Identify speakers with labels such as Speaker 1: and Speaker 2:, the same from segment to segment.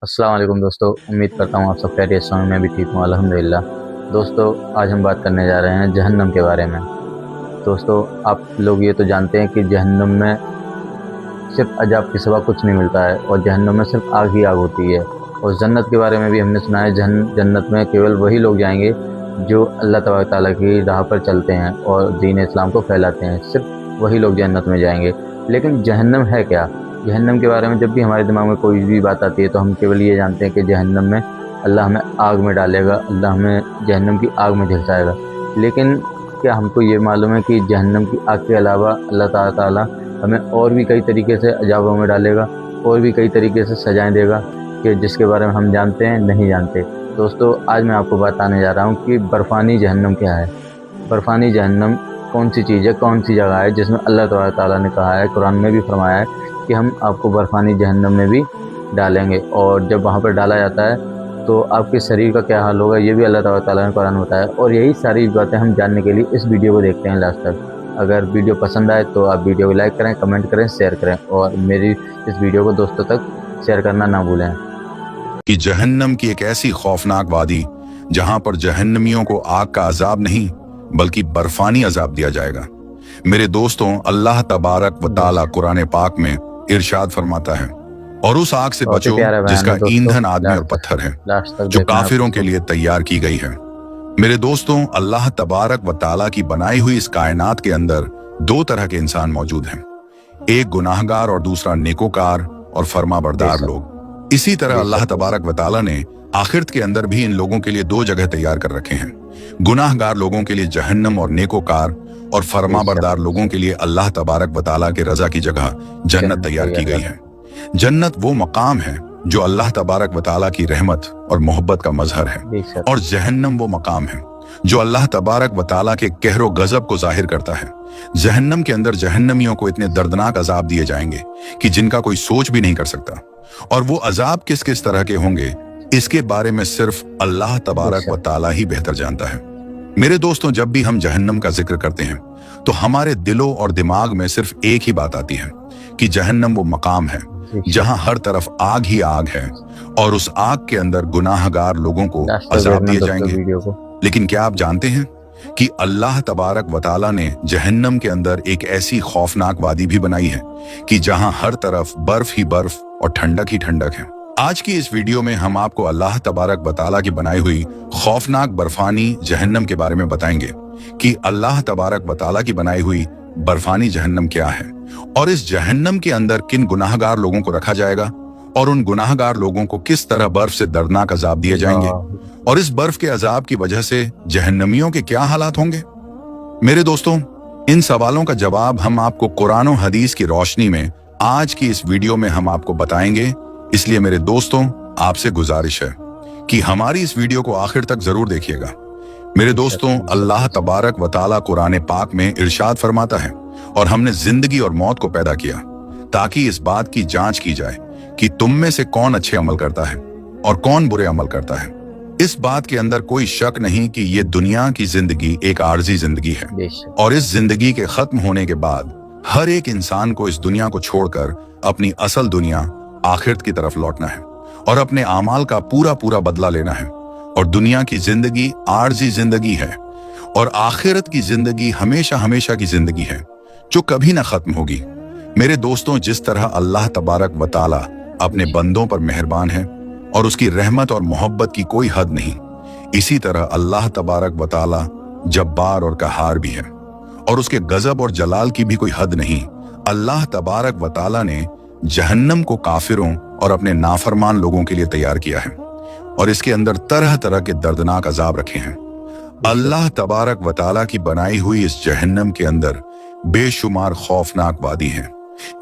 Speaker 1: अस्सलाम वालेकुम दोस्तों, उम्मीद करता हूँ आप सब खैरियत से होंगे। मैं भी ठीक हूँ अल्हम्दुलिल्लाह। दोस्तों, आज हम बात करने जा रहे हैं जहन्नम के बारे में। दोस्तों, आप लोग ये तो जानते हैं कि जहन्नम में सिर्फ अजाब के सिवा कुछ नहीं मिलता है और जहन्नम में सिर्फ आग ही आग होती है। और जन्नत के बारे में भी हमने सुना है, जन्नत में केवल वही लोग जाएंगे जो अल्लाह तबारक ताला की राह पर चलते हैं और दीन इस्लाम को फैलाते हैं। सिर्फ वही लोग जन्नत में जाएंगे। लेकिन जहन्नम है क्या? जहन्नम के बारे में जब भी हमारे दिमाग में कोई भी बात आती है तो हम केवल ये जानते हैं कि जहन्नम में अल्लाह हमें आग में डालेगा, अल्लाह हमें जहन्नम की आग में झलसाएगा। लेकिन क्या हमको ये मालूम है कि जहन्नम की आग के अलावा अल्लाह ताला हमें और भी कई तरीके से अजाबों में डालेगा, और भी कई तरीके से सजाएं देगा कि जिसके बारे में हम जानते हैं नहीं जानते। दोस्तों, आज मैं आपको बताने जा रहा हूँ कि बर्फ़ानी जहन्नम क्या है। बर्फ़ानी जहन्नम कौन सी चीज़ है, कौन सी जगह है जिसमें अल्लाह तबारक ताला ने कहा है, कुरान में भी फरमाया है कि हम आपको बर्फ़ानी जहन्नम में भी डालेंगे। और जब वहाँ पर डाला जाता है तो आपके शरीर का क्या हाल होगा, ये भी अल्लाह तबारक ताला ने कुरान में बताया। और यही सारी बातें हम जानने के लिए इस वीडियो को देखते हैं लास्ट तक। अगर वीडियो पसंद आए तो आप वीडियो को लाइक करें, कमेंट करें, शेयर करें और मेरी इस वीडियो को दोस्तों तक शेयर करना ना भूलें।
Speaker 2: कि जहन्नम की एक ऐसी खौफनाक वादी जहां पर जहन्नमियों को आग का अजाब नहीं बल्कि बर्फानी अजाब दिया जाएगा। मेरे दोस्तों, अल्लाह तबारक व ताला कुरान पाक में इरशाद फरमाता है, और उस आग से बचो जिसका ईंधन आदमी और पत्थर है, जो काफिरों के लिए तैयार की गई है। मेरे दोस्तों, अल्लाह तबारक व ताला की बनाई हुई इस कायनात के अंदर दो तरह के इंसान मौजूद हैं, एक गुनाहगार और दूसरा नेकोकार और फर्माबरदार लोग। इसी तरह अल्लाह तबारक व ताला ने आखिरत के अंदर भी इन लोगों के लिए दो जगह तैयार कर रखे हैं। गुनाहगार लोगों के लिए जहन्नम और नेकोकार और फर्माबरदार लोगों के लिए अल्लाह तबारक व ताला के रजा की जगह जन्नत तैयार की गई है। जन्नत वो मकाम है जो अल्लाह तबारक व ताला की रहमत और मोहब्बत का मजहर है, और जहन्नम वो मकाम है जो अल्लाह तबारक व ताला के कहरो गजब को जाहिर करता है। जहन्नम के अंदर जहन्नमियों को इतने दर्दनाक अजाब दिए जाएंगे कि जिनका कोई सोच भी नहीं कर सकता, और वो अजाब किस किस तरह के होंगे इसके बारे में सिर्फ अल्लाह तबारक व ताला ही बेहतर जानता है। मेरे दोस्तों, जब भी हम जहन्नम का जिक्र करते हैं तो हमारे दिलों और दिमाग में सिर्फ एक ही बात आती है कि जहन्नम वो मकाम है जहां हर तरफ आग ही आग है, और उस आग के अंदर गुनाहगार लोगों को अजाब दिए जाएंगे। लेकिन क्या आप जानते हैं कि अल्लाह तबारक व ताला ने जहन्नम के अंदर एक ऐसी खौफनाक वादी भी बनाई है कि जहां हर तरफ बर्फ ही बर्फ और ठंडक ही ठंडक है। आज की इस वीडियो में हम आपको अल्लाह तबारक व ताला की बनाई हुई खौफनाक बर्फानी जहन्नम के बारे में बताएंगे कि अल्लाह तबारक व ताला की बनाई हुई बर्फानी जहन्नम क्या है, और इस जहन्नम के अंदर किन गुनाहगार लोगों को रखा जाएगा, और उन गुनाहगार लोगों को किस तरह बर्फ से दर्दनाक अजाब दिए जाएंगे, और इस बर्फ के अजाब की वजह से जहन्नमियों के क्या हालात होंगे। मेरे दोस्तों, इन सवालों का जवाब हम आपको कुरान और हदीस की रोशनी में आज की इस वीडियो में हम आपको बताएंगे। इसलिए मेरे दोस्तों, आपसे गुजारिश है कि हमारी इस वीडियो को आखिर तक जरूर देखिएगा। मेरे दोस्तों, अल्लाह तबारक व ताला कुरान पाक में इरशाद फरमाता है, और हमने जिंदगी और मौत को पैदा किया ताकि इस बात की जांच की जाए कि तुम में से कौन अच्छे अमल करता है और कौन बुरे अमल करता है। इस बात के अंदर कोई शक नहीं कि ये दुनिया की जिंदगी एक आर्जी जिंदगी है, और इस जिंदगी के खत्म होने के बाद हर एक इंसान को इस दुनिया को छोड़कर अपनी असल दुनिया आखिरत की तरफ लौटना है और अपने आमाल का पूरा पूरा बदला लेना है। और दुनिया की जिंदगी आर्जी जिंदगी है, और आखिरत की जिंदगी हमेशा हमेशा की जिंदगी है जो कभी ना खत्म होगी। मेरे दोस्तों, जिस तरह अल्लाह तबारक व ताला अपने बंदों पर मेहरबान है और उसकी रहमत और मोहब्बत की कोई हद नहीं, इसी तरह अल्लाह तबारक व ताला जब्बार और कहार भी है, और उसके गजब और जलाल की भी कोई हद नहीं। अल्लाह तबारक व ताला ने जहन्नम को काफिरों और अपने नाफरमान लोगों के लिए तैयार किया है, और इसके अंदर तरह तरह के दर्दनाक अजाब रखे हैं। अल्लाह तबारक व ताला की बनाई हुई इस जहन्नम के अंदर बेशुमार खौफनाक वादी हैं,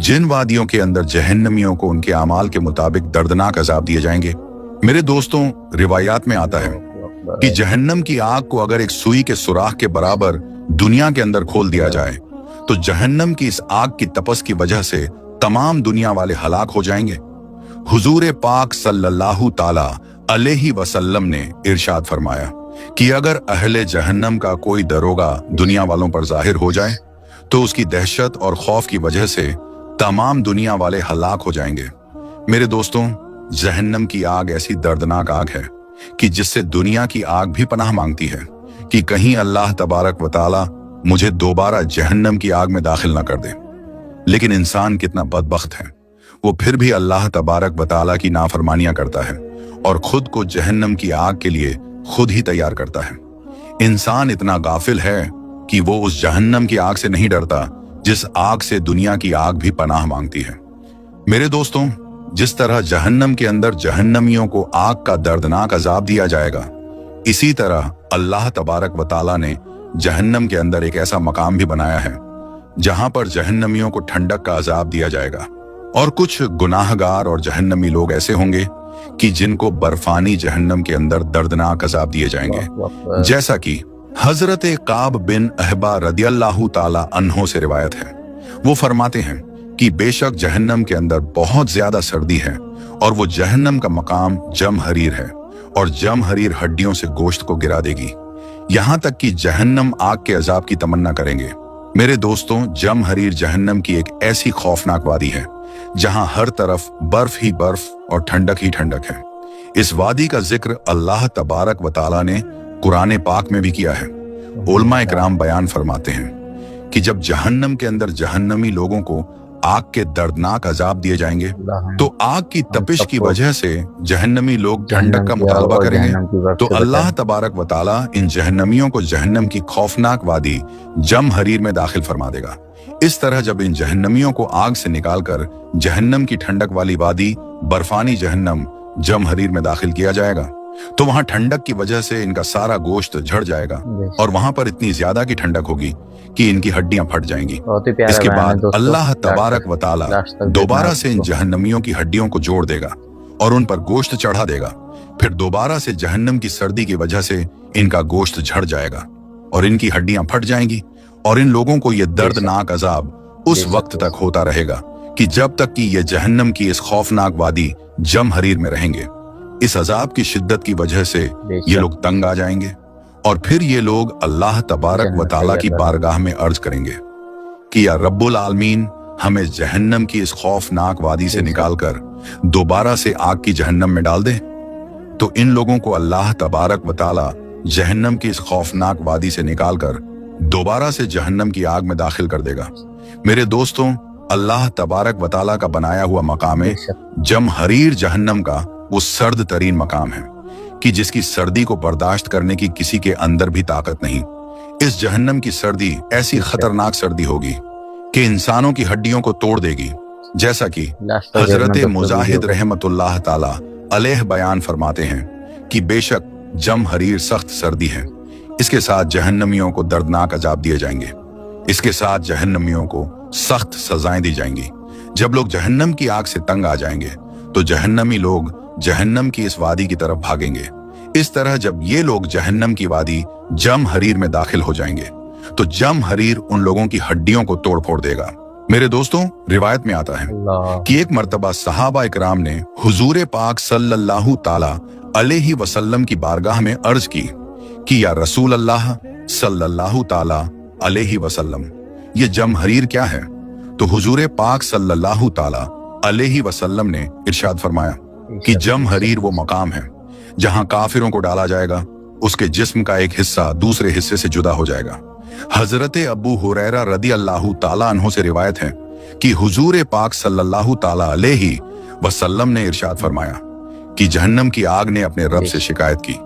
Speaker 2: जिन वादियों के अंदर जहन्नमियों को उनके अमाल के मुताबिक दर्दनाक अजाब दिए जाएंगे। मेरे दोस्तों, रिवायात में आता है कि जहन्नम की आग को अगर एक सुई के सुराख के बराबर दुनिया के अंदर खोल दिया जाए तो जहन्नम की इस आग की तपस की वजह से तमाम दुनिया वाले हलाक हो जाएंगे। हुजूर पाक सल्लल्लाहु ताला अलैहि वसल्लम ने इरशाद फरमाया कि अगर अहले जहन्नम का कोई दरोगा दुनिया वालों पर जाहिर हो जाए तो उसकी दहशत और खौफ की वजह से तमाम दुनिया वाले हलाक हो जाएंगे। मेरे दोस्तों, जहन्नम की आग ऐसी दर्दनाक आग है कि जिससे दुनिया की आग भी पनाह मांगती है कि कहीं अल्लाह तबारक व ताला मुझे दोबारा जहन्नम की आग में दाखिल न कर दे। लेकिन इंसान कितना बदबख्त है, वो फिर भी अल्लाह तबारक व ताला की नाफरमानियां करता है और खुद को जहन्नम की आग के लिए खुद ही तैयार करता है। इंसान इतना गाफिल है कि वो उस जहन्नम की आग से नहीं डरता जिस आग से दुनिया की आग भी पनाह मांगती है। मेरे दोस्तों, जिस तरह जहन्नम के अंदर जहन्नमियों को आग का दर्दनाक अजाब दिया जाएगा, इसी तरह अल्लाह तबारक व ताला ने जहन्नम के अंदर एक ऐसा मकाम भी बनाया है जहां पर जहन्नमियों को ठंडक का अजाब दिया जाएगा। और कुछ गुनाहगार और जहन्नमी लोग ऐसे होंगे कि जिनको बर्फानी जहन्नम के अंदर दर्दनाक अजाब दिए जाएंगे। जैसा कि हजरत काब बिन अहबा रदियल्लाहु ताला अन्हो से रिवायत है। वो फरमाते हैं कि बेशक जहन्नम के अंदर बहुत ज्यादा सर्दी है और वो जहन्नम का मकाम जमहरीर है और जमहरीर हड्डियों से गोश्त को गिरा देगी, यहाँ तक कि जहन्नम आग के अजाब की तमन्ना करेंगे। मेरे दोस्तों, जमहरीर जहन्नम की एक ऐसी खौफनाक वादी है जहां हर तरफ बर्फ ही बर्फ और ठंडक ही ठंडक है। इस वादी का जिक्र अल्लाह तबारक व ताला ने कुरान पाक में भी किया है। उलमा इकराम बयान फरमाते हैं कि जब जहन्नम के अंदर जहन्नमी लोगों को आग के दर्दनाक अजाब दिए जाएंगे तो आग की तपिश की वजह से जहन्नमी लोग ठंडक का मुतालबा करेंगे, तो अल्लाह तबारक व ताला इन जहन्नमियों को जहन्नम की खौफनाक वादी जमहरीर में दाखिल फरमा देगा। इस तरह जब इन जहन्नमियों को आग से निकालकर जहन्नम की ठंडक वाली वादी बर्फानी जहन्नम जमहरीर में दाखिल किया जाएगा तो वहां ठंडक की वजह से इनका सारा गोश्त झड़ जाएगा और वहां पर इतनी ज्यादा की ठंडक होगी कि इनकी हड्डियां फट जाएंगी। इसके बाद अल्लाह तबारक व ताला दोबारा से इन जहन्नमियों की हड्डियों को जोड़ देगा और उन पर गोश्त चढ़ा देगा। फिर दोबारा से जहन्नम की सर्दी की वजह से इनका गोश्त झड़ जाएगा और इनकी हड्डियां फट जाएंगी और इन लोगों को यह दर्दनाक अजाब उस वक्त तक होता रहेगा कि जब तक कि ये जहन्नम की इस खौफनाक वादी जमहरीर में रहेंगे। इस अजाब की शिद्दत की वजह से ये लोग तंग आ जाएंगे और फिर ये लोग अल्लाह तबारक व ताला की बारगाह में अर्ज करेंगे कि या रब्बुल आलमीन, हमें जहन्नम की इस खौफनाक वादी से निकालकर दोबारा से आग की जहन्नम में डाल दे। तो इन लोगों को अल्लाह तबारक व ताला जहन्नम की इस खौफनाक वादी से निकालकर दोबारा से जहन्नम की आग में दाखिल कर देगा। मेरे दोस्तों, अल्लाह तबारक व ताला का बनाया हुआ मकाम है जमहरीर जहन्नम का वो सर्द तरीन मकाम है कि जिसकी सर्दी को बर्दाश्त करने की किसी के अंदर भी ताकत नहीं। इस जहन्नम की सर्दी ऐसी खतरनाक सर्दी होगी कि इंसानों की हड्डियों को तोड़ देगी, जैसा कि हजरत मुजाहिद रहमतुल्लाह ताला अलैह बयान फरमाते हैं कि बेशक जमहरीर सख्त सर्दी है, इसके साथ जहन्नमियों को दर्दनाक अजाब दिए जाएंगे, इसके साथ जहन्नमियों को सख्त सजाएं दी जाएंगी। जब लोग जहन्नम की आग से तंग आ जाएंगे तो जहन्नमी लोग जहन्नम की इस वादी की तरफ भागेंगे। इस तरह जब ये लोग जहन्नम की वादी जमहरीर में दाखिल हो जाएंगे तो जमहरीर उन लोगों की हड्डियों को तोड़ फोड़ देगा। मेरे दोस्तों, रिवायत में आता है कि एक मर्तबा सहाबा इकराम ने हुजूर पाक सल्लल्लाहु ताला अलैहि वसल्लम की बारगाह में अर्ज की कि या रसूल अल्लाह सल्लल्लाहु ताला अलैहि वसल्लम, ये जमहरीर क्या है? तो हुजूर पाक सल्लल्लाहु ताला अलैहि वसल्लम ने इरशाद फरमाया कि जमहरीर वो मकाम है जहां काफिरों को डाला जाएगा, उसके जिस्म का एक हिस्सा दूसरे हिस्से से जुदा हो जाएगा। हजरत अबू हुरैरा रदियल्लाहु ताला अन्हु से रिवायत है कि हुजूर पाक सल्लल्लाहु ताला अलैहि वसल्लम ने इरशाद फरमाया कि जहन्नम की आग ने अपने रब से शिकायत की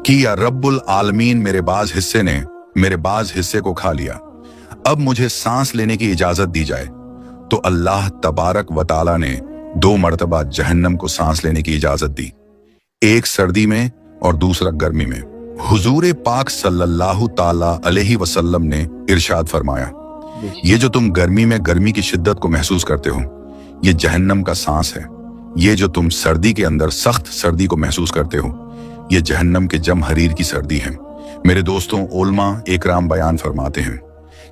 Speaker 2: कि या रब्बुल आलमीन, मेरे बाज हिस्से ने मेरे बाज हिस्से को खा लिया, अब मुझे सांस लेने की इजाजत दी जाए। तो अल्लाह तबारक व ताला ने 2 मर्तबा जहन्नम को सांस लेने की इजाजत दी, एक सर्दी में और दूसरा गर्मी में। हुजूर पाक सल्लल्लाहु ताला अलैहि वसल्लम ने इरशाद फरमाया, ये जो तुम गर्मी में गर्मी की शिद्दत को महसूस करते हो, ये जहन्नम का सांस है। ये जो तुम सर्दी के अंदर सख्त सर्दी को महसूस करते हो, ये जहन्नम के जमहरीर की सर्दी है। मेरे दोस्तों, उलमा इकराम बयान फरमाते हैं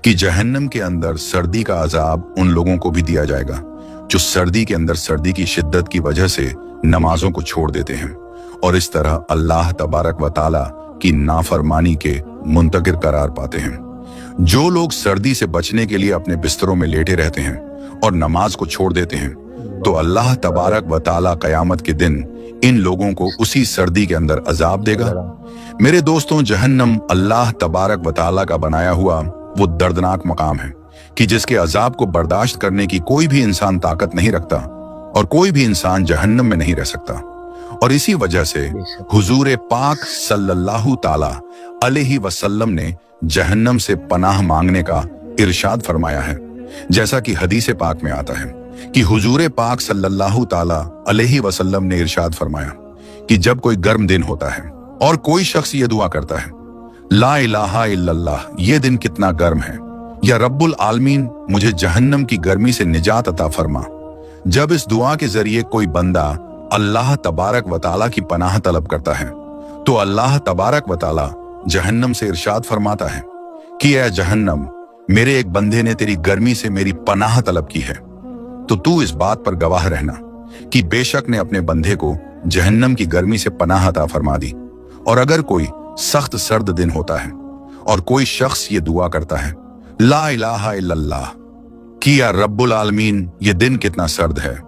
Speaker 2: कि जहन्नम के अंदर सर्दी का अजाब उन लोगों को भी दिया जाएगा जो सर्दी के अंदर सर्दी की शिद्दत की वजह से नमाजों को छोड़ देते हैं और इस तरह अल्लाह तबारक व ताला की नाफरमानी के मुंतकिर करार पाते हैं। जो लोग सर्दी से बचने के लिए अपने बिस्तरों में लेटे रहते हैं और नमाज को छोड़ देते हैं, तो अल्लाह तबारक व ताला क़यामत के दिन इन लोगों को उसी सर्दी के अंदर अजाब देगा। मेरे दोस्तों, जहन्नम अल्लाह तबारक व ताला का बनाया हुआ वो दर्दनाक मकाम है कि जिसके अजाब को बर्दाश्त करने की कोई भी इंसान ताकत नहीं रखता और कोई भी इंसान जहन्नम में नहीं रह सकता। और इसी वजह से हुजूर पाक सल्लल्लाहु ताला अलैहि वसल्लम ने जहन्नम से पनाह मांगने का इरशाद फरमाया है। जैसा कि हदीस पाक में आता है कि हुजूर पाक सल्लल्लाहु ताला अलैहि वसल्लम ने इरशाद फरमाया कि जब कोई गर्म दिन होता है और कोई शख्स ये दुआ करता है, ला इलाहा इल्लल्लाह, ये दिन कितना गर्म है, या रब्बुल आलमीन मुझे जहन्नम की गर्मी से निजात अता फरमा। जब इस दुआ के जरिए कोई बंदा अल्लाह तबारक व ताला की पनाह तलब करता है तो अल्लाह तबारक व ताला जहन्नम से इरशाद फरमाता है कि ऐ जहन्नम, मेरे एक बंदे ने तेरी गर्मी से मेरी पनाह तलब की है, तो तू इस बात पर गवाह रहना कि बेशक ने अपने बंदे को जहन्नम की गर्मी से पनाह अता फरमा दी। और अगर कोई सख्त सर्द दिन होता है और कोई शख्स ये दुआ करता है, ला इलाहा इल्लल्लाह, कि या रब्बुल आलमीन ये दिन कितना सर्द है,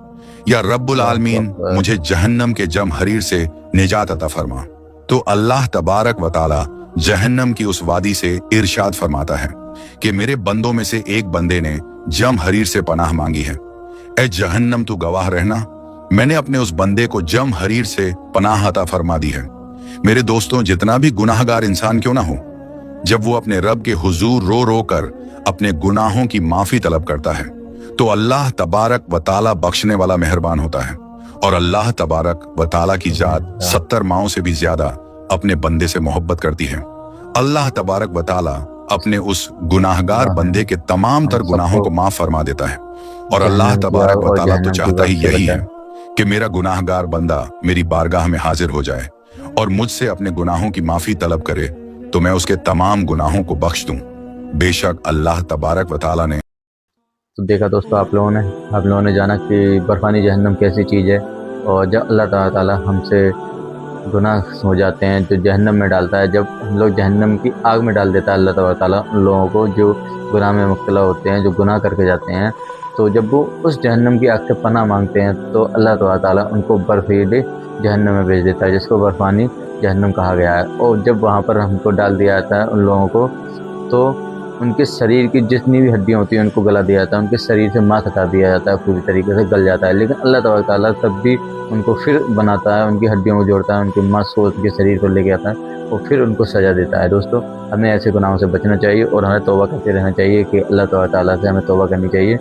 Speaker 2: या रब्बुल आलमीन मुझे जहन्नम के जम हरीर से निजात अता फरमा, तो अल्लाह तबारक व ताला जहन्नम की उस वादी से इरशाद फरमाता है कि मेरे बंदों में से एक बंदे ने जम हरीर से पनाह मांगी है। ए जहन्नम, तू गवाह रहना, मैंने अपने उस बंदे को जम हरीर से पनाह अता फरमा दी है। मेरे दोस्तों, जितना भी गुनाहगार इंसान क्यों ना हो, जब वो अपने रब के हुजूर रो रो कर अपने गुनाहों की माफी तलब करता है तो अल्लाह तबारक व ताला बख्शने वाला मेहरबान होता है। और अल्लाह तबारक व ताला की जात 70 माओं से भी ज्यादा अपने बंदे से मोहब्बत करती है। अल्लाह तबारक व ताला अपने उस गुनाहगार बंदे के तमाम तर गुनाहों को माफ फरमा देता है। और अल्लाह तबारक व ताला तो चाहता ही यही है कि मेरा गुनाहगार बंदा मेरी बारगाह में हाजिर हो जाए और मुझसे अपने गुनाहों की माफी तलब करे तो मैं उसके तमाम गुनाहों को बख्श दूं। बेशक अल्लाह तबारक व ताला ने।
Speaker 1: तो देखा दोस्तों, आप लोगों ने जाना कि बर्फानी जहन्नम कैसी चीज़ है, और जब अल्लाह ताला हमसे गुनाह हो जाते हैं जो जहन्नम में डालता है, जब हम लोग जहन्नम की आग में डाल देता है अल्लाह ताला उन लोगों को जो गुनाह में मुब्तला होते हैं, जो गुनाह करके जाते हैं, तो जब वो उस जहन्नम की आग से पनाह मांगते हैं तो अल्लाह ताला उनको बर्फीले जहन्नम में भेज देता है, जिसको बर्फानी जहन्नम कहा गया है। और जब वहाँ पर हमको डाल दिया जाता है उन लोगों को, तो उनके शरीर की जितनी भी हड्डियाँ होती हैं उनको गला दिया जाता है, उनके शरीर से मांस हटा दिया जाता है, पूरी तरीके से गल जाता है। लेकिन अल्लाह ताला तब भी उनको फिर बनाता है, उनकी हड्डियों को जोड़ता है, उनके मांस को, उनके शरीर को लेके आता है और फिर उनको सजा देता है। दोस्तों, हमें ऐसे गुनाहों से बचना चाहिए और हमें तौबा करते रहना चाहिए कि अल्लाह ताला से हमें तौबा करनी चाहिए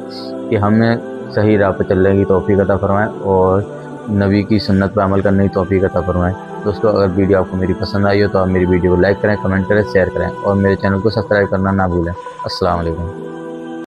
Speaker 1: कि हमें सही राह पर चलने की तौफीक अता फरमाएँ और नबी की सुन्नत पर अमल करने की तौफीक अता फरमाएँ। दोस्तों, अगर वीडियो आपको मेरी पसंद आई हो तो आप मेरी वीडियो को लाइक करें, कमेंट करें, शेयर करें और मेरे चैनल को सब्सक्राइब करना ना भूलें। अस्सलाम वालेकुम।